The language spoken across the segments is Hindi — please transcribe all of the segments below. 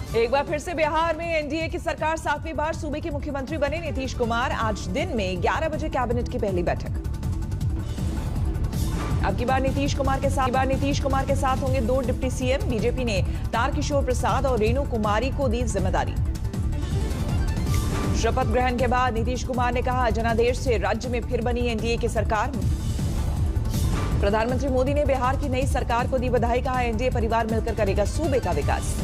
एक बार फिर से बिहार में एनडीए की सरकार 7वीं बार सूबे के मुख्यमंत्री बने नीतीश कुमार। आज दिन में 11 बजे कैबिनेट की पहली बैठक। अब की बार नीतीश कुमार के साथ होंगे 2 डिप्टी सीएम। बीजेपी ने तारकिशोर प्रसाद और रेणु कुमारी को दी जिम्मेदारी। शपथ ग्रहण के बाद नीतीश कुमार ने कहा, जनादेश से राज्य में फिर बनी एनडीए की सरकार। प्रधानमंत्री मोदी ने बिहार की नई सरकार को दी बधाई। कहा, एनडीए परिवार मिलकर करेगा सूबे का विकास।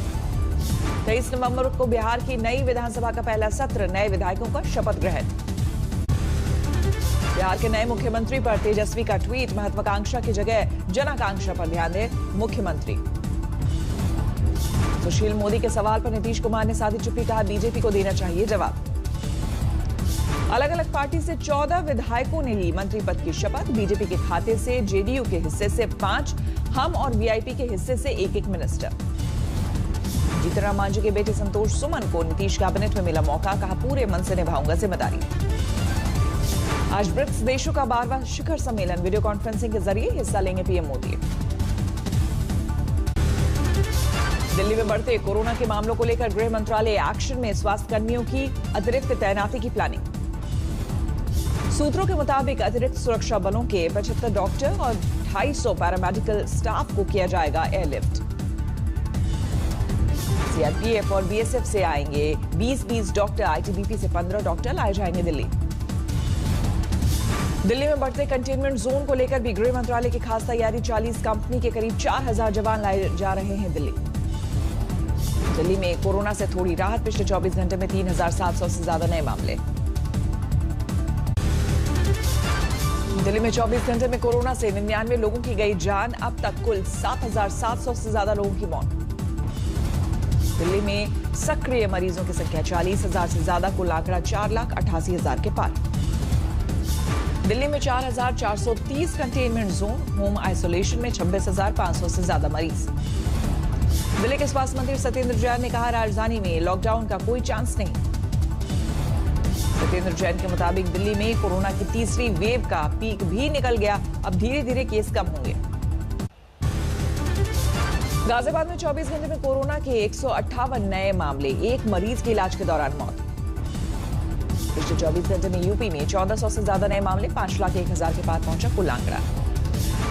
23 नवंबर को बिहार की नई विधानसभा का पहला सत्र, नए विधायकों का शपथ ग्रहण। बिहार के नए मुख्यमंत्री पर तेजस्वी का ट्वीट, महत्वाकांक्षा की जगह जनाकांक्षा पर ध्यान दे मुख्यमंत्री। सुशील मोदी के सवाल पर नीतीश कुमार ने साधी चुप्पी। कहा, बीजेपी को देना चाहिए जवाब। अलग अलग पार्टी से 14 विधायकों ने ली मंत्री पद की शपथ। बीजेपी के खाते से जेडीयू के हिस्से से 5, हम और वीआईपी के हिस्से से 1-1 मिनिस्टर। जीतनराम मांझी के बेटे संतोष सुमन को नीतीश कैबिनेट में मिला मौका। कहा, पूरे मन से निभाऊंगा जिम्मेदारी। आज ब्रिक्स देशों का 12वां शिखर सम्मेलन, वीडियो कॉन्फ्रेंसिंग के जरिए हिस्सा लेंगे पीएम मोदी। दिल्ली में बढ़ते कोरोना के मामलों को लेकर गृह मंत्रालय एक्शन में, स्वास्थ्य कर्मियों की अतिरिक्त तैनाती की प्लानिंग। सूत्रों के मुताबिक अतिरिक्त सुरक्षा बलों के 75 डॉक्टर और 250 पैरामेडिकल स्टाफ को किया जाएगा एयरलिफ्ट। सीआरपीएफ और बीएसएफ से आएंगे 20 डॉक्टर। आईटीबीपी से 15 डॉक्टर लाए जाएंगे दिल्ली। दिल्ली में बढ़ते कंटेनमेंट जोन को लेकर भी गृह मंत्रालय की खास तैयारी। 40 कंपनी के करीब 4000 जवान लाए जा रहे हैं दिल्ली। दिल्ली में कोरोना से थोड़ी राहत। पिछले 24 घंटे में 3700 से ज्यादा नए मामले। दिल्ली में 24 घंटे में कोरोना से 99 लोगों की गई जान। अब तक कुल 7700 से ज्यादा लोगों की मौत। दिल्ली में सक्रिय मरीजों की संख्या 40,000 से ज्यादा। कुल आंकड़ा 4,88,000 के पार। दिल्ली में 4430 कंटेनमेंट जोन। होम आइसोलेशन में 26,500 से ज्यादा मरीज। दिल्ली के स्वास्थ्य मंत्री सत्येंद्र जैन ने कहा, राजधानी में लॉकडाउन का कोई चांस नहीं। सत्येंद्र जैन के मुताबिक दिल्ली में कोरोना की तीसरी वेव का पीक भी निकल गया। अब धीरे धीरे केस कम होंगे। गाजियाबाद में 24 घंटे में कोरोना के 158 नए मामले। 1 मरीज की इलाज के दौरान मौत। पिछले 24 घंटे में यूपी में 1400 से ज्यादा नए मामले। 5,01,000 के पार पहुंचा कुल आंकड़ा।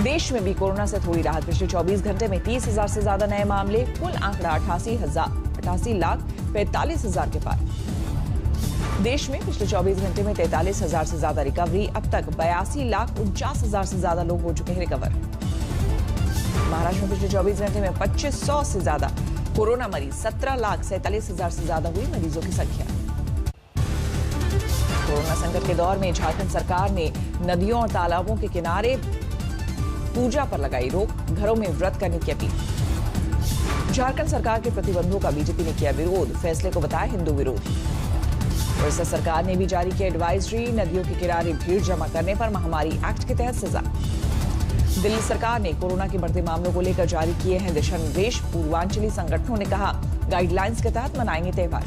देश में भी कोरोना से थोड़ी राहत। पिछले 24 घंटे में 30,000 से ज्यादा नए मामले। कुल आंकड़ा 88,45,000 के पार। देश में पिछले 24 घंटे में 43,000 से ज्यादा रिकवरी। अब तक 82,49,000 से ज्यादा लोग हो चुके हैं रिकवर। महाराष्ट्र में पिछले 24 घंटे में 2500 से ज्यादा कोरोना मरीज। 17,47,000 से ज्यादा हुई मरीजों की संख्या। कोरोना संकट के दौर में झारखंड सरकार ने नदियों और तालाबों के किनारे पूजा पर लगाई रोक। घरों में व्रत करने की अपील। झारखंड सरकार के प्रतिबंधों का बीजेपी ने किया विरोध। फैसले को बताया हिंदू विरोधी। ओडिशा सरकार ने भी जारी की एडवाइजरी। नदियों के किनारे भीड़ जमा करने पर महामारी एक्ट के तहत सजा। दिल्ली सरकार ने कोरोना के बढ़ते मामलों को लेकर जारी किए हैं दिशा निर्देश। पूर्वांचली संगठनों ने कहा, गाइडलाइंस के तहत मनाएंगे त्योहार।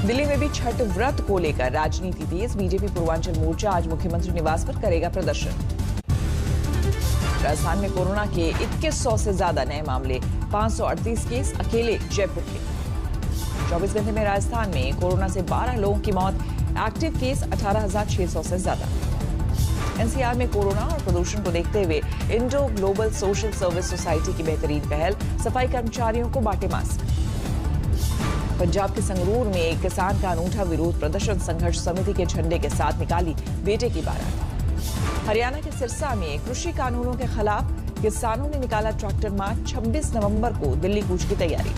दिल्ली में भी छठ व्रत को लेकर राजनीति तेज। बीजेपी पूर्वांचल मोर्चा आज मुख्यमंत्री निवास पर करेगा प्रदर्शन। राजस्थान में कोरोना के 2100 से ज्यादा नए मामले। 538 केस अकेले जयपुर के। 24 घंटे में राजस्थान में कोरोना से 12 लोगों की मौत। एक्टिव केस 18,600 से ज्यादा। एनसीआर में कोरोना और प्रदूषण को देखते हुए Indo global social service society की बेहतरीन पहल। सफाई कर्मचारियों को बांटे मास्क। पंजाब के संगरूर में एक किसान का अनूठा विरोध प्रदर्शन। संघर्ष समिति के झंडे के साथ निकाली बेटे की बारात। हरियाणा के सिरसा में कृषि कानूनों के खिलाफ किसानों ने निकाला ट्रैक्टर मार्च। 26 नवंबर को दिल्ली कूच की तैयारी।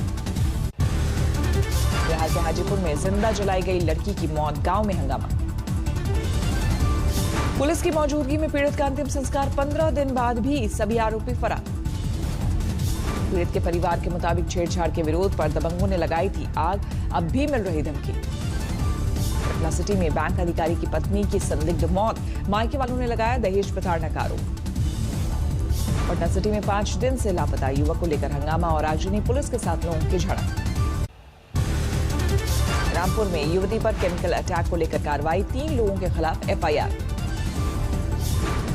बिहार के हाजीपुर में जिंदा जलाई गई लड़की की मौत। गांव में हंगामा। पुलिस की मौजूदगी में पीड़ित का अंतिम संस्कार। 15 दिन बाद भी सभी आरोपी फरार। पीड़ित के परिवार के मुताबिक छेड़छाड़ के विरोध पर दबंगों ने लगाई थी आग। अब भी मिल रही धमकी। पटना सिटी में बैंक अधिकारी की पत्नी की संदिग्ध मौत। मायके वालों ने लगाया दहेज प्रताड़ना का आरोप। पटना सिटी में 5 दिन से लापता युवक को लेकर हंगामा और आगजनी। पुलिस के साथ लोगों की झड़प। रामपुर में युवती पर केमिकल अटैक को लेकर कार्रवाई। 3 लोगों के खिलाफ एफआईआर।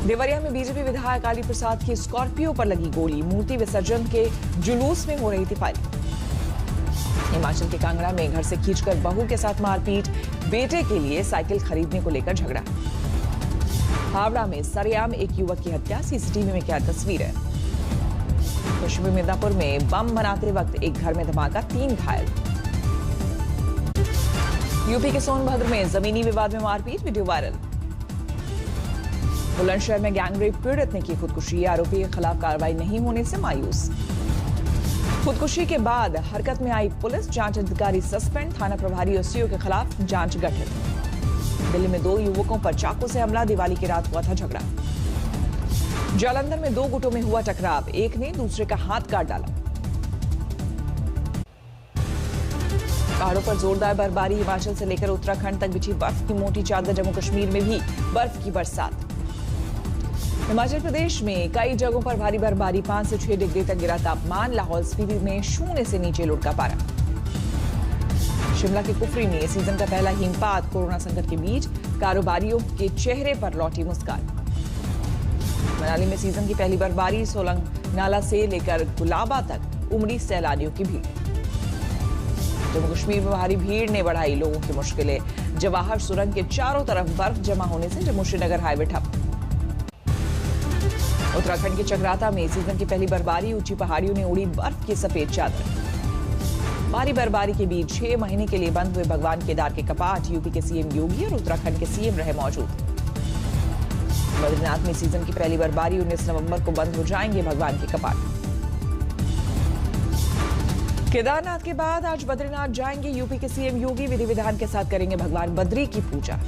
देवरिया में बीजेपी विधायक काली प्रसाद की स्कॉर्पियो पर लगी गोली। मूर्ति विसर्जन के जुलूस में हो रही थी फायरिंग। हिमाचल के कांगड़ा में घर से खींचकर बहू के साथ मारपीट, बेटे के लिए साइकिल खरीदने को लेकर झगड़ा। हावड़ा में सरेआम एक युवक की हत्या, सीसीटीवी में क्या तस्वीर है। पश्चिमी मिदनापुर में बम बनाते वक्त एक घर में धमाका, 3 घायल। यूपी के सोनभद्र में जमीनी विवाद में मारपीट, वीडियो वायरल। बुलंदशहर में गैंगरेप पीड़ित ने की खुदकुशी, आरोपी के खिलाफ कार्रवाई नहीं होने से मायूस। खुदकुशी के बाद हरकत में आई पुलिस, जांच अधिकारी सस्पेंड, थाना प्रभारी और सीओ के खिलाफ जांच गठित। दिल्ली में 2 युवकों पर चाकू से हमला, दिवाली की रात हुआ था झगड़ा। जालंधर में 2 गुटों में हुआ टकराव, एक ने दूसरे का हाथ काट डाला। पहाड़ों पर जोरदार बर्फबारी, हिमाचल से लेकर उत्तराखंड तक बिछी बर्फ की मोटी चादर, जम्मू कश्मीर में भी बर्फ की बरसात। हिमाचल प्रदेश में कई जगहों पर भारी बर्फबारी, 5 से 6 डिग्री तक गिरा तापमान, लाहौल स्पीति में 0 से नीचे लुढ़का पारा। शिमला के कुफरी में सीजन का पहला हिमपात, कोरोना संकट के बीच कारोबारियों के चेहरे पर लौटी मुस्कान। मनाली में सीजन की पहली बर्फबारी, सोलंग नाला से लेकर गुलाबा तक उमड़ी सैलानियों की भीड़। जम्मू कश्मीर में भारी भीड़ ने बढ़ाई लोगों की मुश्किलें, जवाहर सुरंग के चारों तरफ बर्फ जमा होने से जम्मू श्रीनगर हाईवे ठप। उत्तराखंड के चक्राता में सीजन की पहली बर्फबारी, ऊंची पहाड़ियों ने उड़ी बर्फ की सफेद चादर। भारी बर्फबारी के बीच 6 महीने के लिए बंद हुए भगवान केदार के कपाट, यूपी के सीएम योगी और उत्तराखंड के सीएम रहे मौजूद। बद्रीनाथ में सीजन की पहली बर्फबारी, 19 नवंबर को बंद हो जाएंगे भगवान के कपाट। केदारनाथ के बाद आज बद्रीनाथ जाएंगे यूपी के सीएम योगी, विधि विधान के साथ करेंगे भगवान बद्री की पूजा।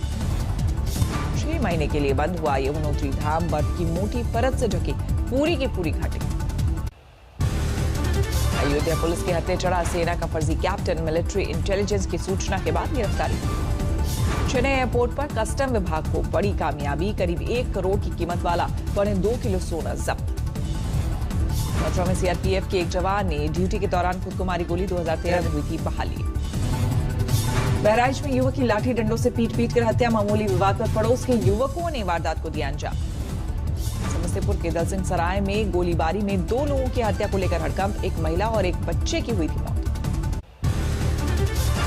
6 महीने के लिए बंद हुआ यमुनोत्री धाम, बर्फ की मोटी परत से ढकी पूरी की पूरी घाटी। अयोध्या पुलिस के हत्थे चढ़ा सेना का फर्जी कैप्टन, मिलिट्री इंटेलिजेंस की सूचना के बाद गिरफ्तारी। चेन्नई एयरपोर्ट पर कस्टम विभाग को बड़ी कामयाबी, करीब 1 करोड़ की कीमत वाला 2.25 किलो सोना जब्त। मथुरा में सीआरपीएफ के एक जवान ने ड्यूटी के दौरान खुद को मारी गोली, 2013 में हुई थी बहाली। बहराइच में युवक की लाठी डंडों से पीट कर हत्या, मामूली विवाद पर पड़ोस के युवकों ने वारदात को दिया अंजाम। समस्तीपुर के दलसिंह सराय में गोलीबारी में 2 लोगों की हत्या को लेकर हड़कंप, एक महिला और एक बच्चे की हुई थी मौत।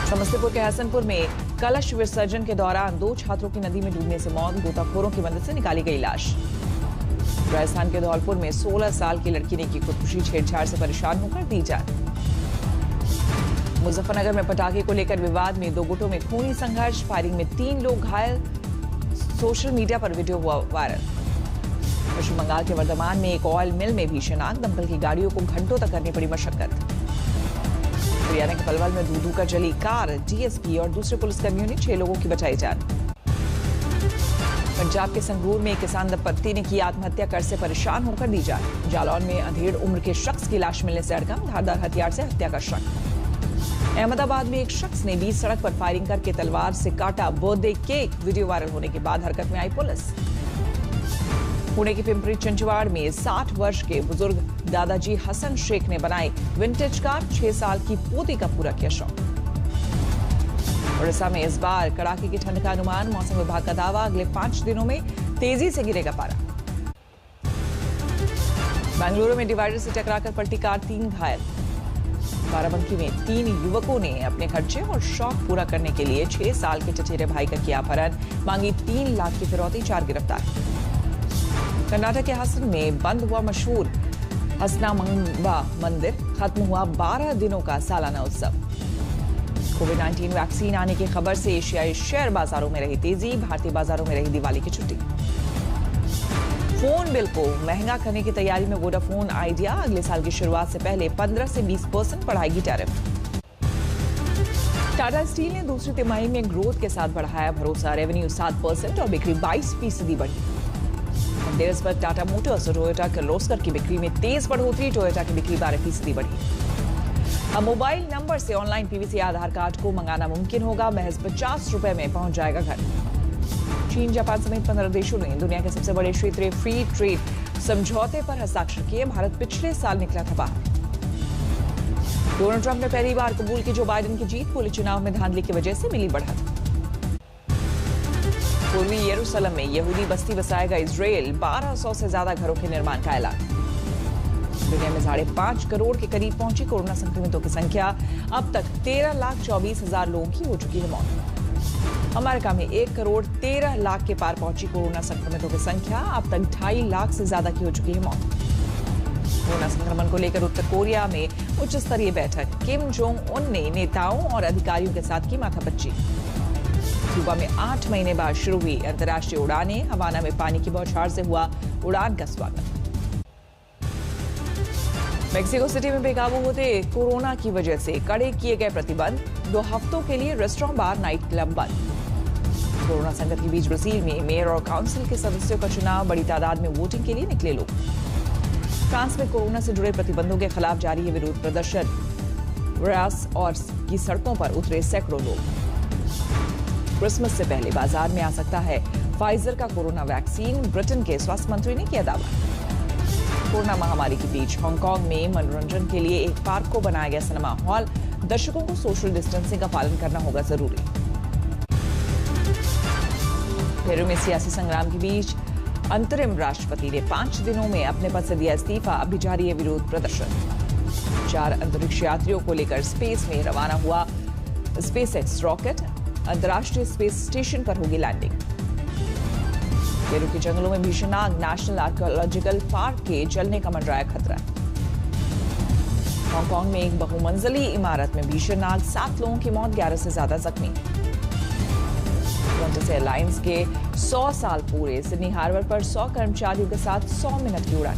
समस्तीपुर के हसनपुर में कलश विसर्जन के दौरान 2 छात्रों की नदी में डूबने से मौत, गोताखोरों की मदद से निकाली गई लाश। राजस्थान के धौलपुर में 16 साल की लड़की ने की खुदकुशी, छेड़छाड़ से परेशान होकर दी जान। मुजफ्फरनगर में पटाखे को लेकर विवाद में 2 गुटों में खूनी संघर्ष, फायरिंग में 3 लोग घायल, सोशल मीडिया पर वीडियो हुआ वायरल। पश्चिम बंगाल के वर्धमान में एक ऑयल मिल में भीषण आग, दमकल की गाड़ियों को घंटों तक करनी पड़ी मशक्कत। हरियाणा के पलवल में धू-धू कर जली कार, डीएसपी और दूसरे पुलिसकर्मियों ने 6 लोगों की बचाई जान। पंजाब के संगरूर में एक किसान दंपत्ति ने की आत्महत्या, कर्ज से परेशान होकर दी जान। जालौन में अधेड़ उम्र के शख्स की लाश मिलने से हड़कंप, धारदार हथियार से हत्या का शक। अहमदाबाद में एक शख्स ने बीच सड़क पर फायरिंग करके तलवार से काटा बर्थडे केक, वीडियो वायरल होने के बाद हरकत में आई पुलिस। पुणे के पिंपरी चिंचवाड़ में 60 वर्ष के बुजुर्ग दादाजी हसन शेख ने बनाई विंटेज कार, 6 साल की पोती का पूरा किया शौक। उड़ीसा में इस बार कड़ाके की ठंड का अनुमान, मौसम विभाग का दावा, अगले 5 दिनों में तेजी से गिरेगा पारा। बेंगलुरु में डिवाइडर से टकराकर पलटी कार, 3 घायल। बाराबंकी में 3 युवकों ने अपने खर्चे और शौक पूरा करने के लिए 6 साल के चचेरे भाई का किया अपहरण, मांगी 3 लाख की फिरौती, 4 गिरफ्तार। कर्नाटक के हसन में बंद हुआ मशहूर हसनामंबा मंदिर, खत्म हुआ 12 दिनों का सालाना उत्सव। कोविड-19 वैक्सीन आने की खबर से एशियाई शेयर बाजारों में रही तेजी, भारतीय बाजारों में रही दिवाली की छुट्टी। फोन बिल को महंगा करने की तैयारी में वोडाफोन आइडिया, अगले साल की शुरुआत से पहले 15 से 20% बढ़ाएगी टैरिफ। टाटा स्टील ने दूसरी तिमाही में ग्रोथ के साथ बढ़ाया भरोसा, रेवेन्यू 7% और बिक्री 22% बढ़ी। धनतेरस पर टाटा मोटर्स और टोयोटा किर्लोस्कर की बिक्री में तेज बढ़ोतरी, टोयोटा की बिक्री 12% बढ़ी। अब मोबाइल नंबर से ऑनलाइन पीवीसी आधार कार्ड को मंगाना मुमकिन होगा, महज 50 रुपए में पहुंच जाएगा घर। चीन, जापान समेत 15 देशों ने दुनिया के सबसे बड़े क्षेत्रीय फ्री ट्रेड समझौते पर हस्ताक्षर किए, भारत पिछले साल निकला था बाहर। डोनाल्ड ट्रंप ने पहली बार कबूल की जो बाइडेन की जीत, बोले चुनाव में धांधली की वजह से मिली बढ़त। पूर्वी यरूशलेम में यहूदी बस्ती बसाएगा इजरायल, 1200 से ज्यादा घरों के निर्माण का ऐलान। दुनिया में 5.5 करोड़ के करीब पहुंची कोरोना संक्रमितों की संख्या। अब तक 13,24,000 लोगों की हो चुकी है मौत। अमेरिका में 1 करोड़ 13 लाख के पार पहुंची कोरोना संक्रमितों की संख्या। अब तक 2.5 लाख से ज्यादा की हो चुकी है मौत। कोरोना संक्रमण को लेकर उत्तर कोरिया में उच्च स्तरीय बैठक। किम जोंग उन ने नेताओं और अधिकारियों के साथ की माथापच्ची। क्यूबा में 8 महीने बाद शुरू हुई अंतर्राष्ट्रीय उड़ानें। हवाना में पानी की बौछार से हुआ उड़ान का स्वागत। मेक्सिको सिटी में बेकाबू होते कोरोना की वजह से कड़े किए गए प्रतिबंध। 2 हफ्तों के लिए रेस्टोरेंट, बार, नाइट क्लब बंद। कोरोना संकट के बीच ब्राजील में मेयर और काउंसिल के सदस्यों का चुनाव। बड़ी तादाद में वोटिंग के लिए निकले लोग। फ्रांस में कोरोना से जुड़े प्रतिबंधों के खिलाफ जारी है विरोध प्रदर्शन। व्रास और की सड़कों पर उतरे सैकड़ों लोग। क्रिसमस से पहले बाजार में आ सकता है फाइजर का कोरोना वैक्सीन। ब्रिटेन के स्वास्थ्य मंत्री ने किया दावा। कोरोना महामारी के बीच हांगकांग में मनोरंजन के लिए एक पार्क को बनाया गया सिनेमा हॉल। दर्शकों को सोशल डिस्टेंसिंग का पालन करना होगा जरूरी। पेरू में सियासी संग्राम के बीच अंतरिम राष्ट्रपति ने 5 दिनों में अपने पद से दिया इस्तीफा। अभी जारी है विरोध प्रदर्शन। 4 अंतरिक्ष यात्रियों को लेकर स्पेस में रवाना हुआ स्पेसएक्स रॉकेट। अंतर्राष्ट्रीय स्पेस स्टेशन पर होगी लैंडिंग। पेरू के जंगलों में भीषण आग। नेशनल आर्कियोलॉजिकल पार्क के जलने का मंडराया खतरा। हांगकांग में एक बहुमंजिली इमारत में भीषण आग। 7 लोगों की मौत, 11 से ज्यादा जख्मी। क्वांटस एयरलाइंस के 100 साल पूरे। सिडनी हार्बर पर 100 कर्मचारियों के साथ 100 मिनट की उड़ान।